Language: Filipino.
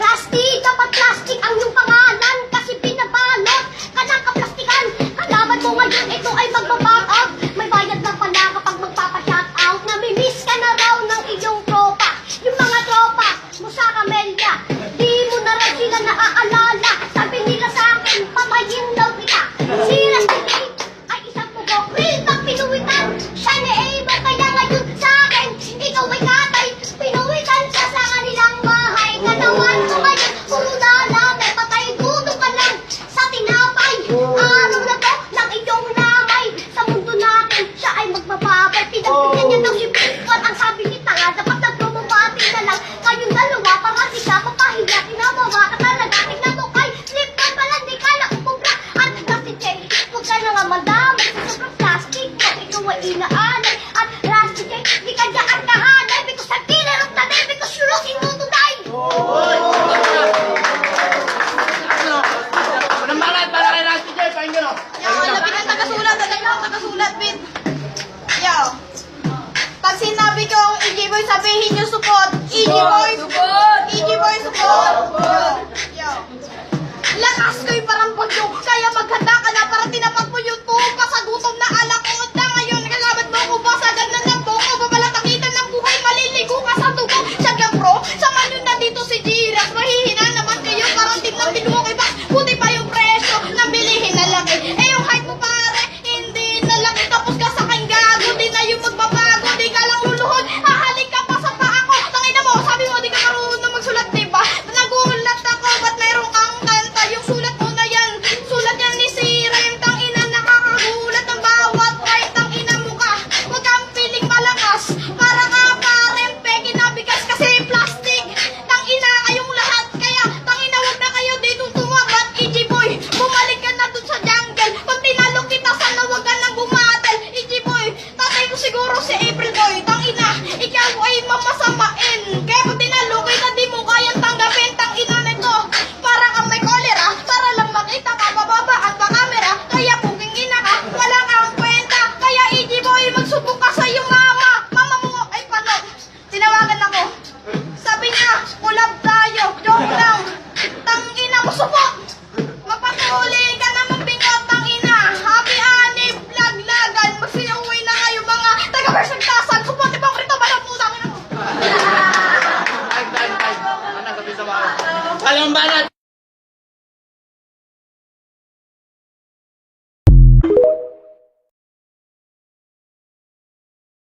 Rusty, dapat plastic ang iyong pangalan kasi pinabalot ka ng kaplastikan. Kalaban mo ngayon, ito ay magbaback out. May bayad na pala kapag magpapa-shout out. Namimiss ka na raw ng iyong tropa. Yung mga tropa mo sa Camellia, di mo na raw sila naaalala. Sabi nila sa akin, pamayin daw kita. Si Rusty ay isang pugok, real talk pinuwitan. Siya ni Amo, kaya ngayon sa akin, ikaw ay katay. Pinuwitan siya sa kanilang bahay. Katawan mo ngayon, puro dalamay. Patay dudo ka lang sa tinapay. Araw na to ng iyong lamay. Sa mundo natin, siya ay magbababay. Pinagbigyan niya daw si Pinkwat. Ang sabi ni Tanga, dapat nagbumabati na lang kayong dalawa. Para di siya papahiya. Tinabawa ka talaga. Tingnan mo kay Flipkart pala, di ka na umubra. At kasi Jay, huwag ka na nga madamay sa sobrang plastic mo. Ikaw ay inaalay. At Rusty Jay, di ka dyan kahanay. Because I'm killer of the day. Because you're losing to die. Walang bangat para kay Rusty J. Pakinggan o. Yo, lapit ang tagasulat. Alam mo ang tagasulat, Bin. Yo. Pag sinabi ko ang EJ Boy, sabihin nyo support. EJ Boy, support. EJ Boy, support. Yo. Lakas ko'y parang bagyong. Kaya maghanda ka na para tinapak mo yung tupa sa gutom na alak ko. Na ngayon, kalaban mo ko ba sa ganda ng boko? Babalatakitan ng buhay, maliligo ka sa dugo. Sadyang bro, sama nyo na dito si Jiras. Mahihina naman kayo, karating ng binuho kay Bax. Buti pa yung presyo ng bilihin na laki. Eh yung height mo pare, hindi na laki. Tapos ka sa kang gago, di na yung magbabago. Di ka lang luluhod, hahalik ka pa sa paa ko. Tangina mo, sabi mo di ka marunong magsulat, diba? Nagulat ako, ba't mayroong kang kanta? Yung sulat mo na yan, sulat yan ni Sira. Yung tangina nakakagulat ang bawat right. Tangina mo ka, huwag kang piling malakas. Para ka parang peke na bigas kasi plastic. Tangina kayong lahat, kaya tangina wag na kayo dito tumabat. EJ Boy, bumalik ka na dun sa jungle. Pag tinalo kita, sana wag ka nang bumatel. EJ Boy, tatay ko siguro si April Boy. Tangina, ikaw ay mamasamain. Kaya pag tinalo kita, di mo kayang tanggapin. Tangina nito, para kang may kolera. Para lang makita ka, bababa ang camera. Kaya puking ina ka, wala kang kwenta. Kaya EJ Boy, magsubok ka sa iyong mama. Mama mo, ay paano? Tinawagan ako. Sabi niya, kulab tayo. Joke lang. Tangina mo, subo. Mapatuli ka naman bingot, tangina. Happy anip, laglagan. Magsinuwi na kayo mga taga-Bersang Tasan. Subote mo, krito, balot mo, tangina mo. Time. Ano sabi sa mga? Walang bangat.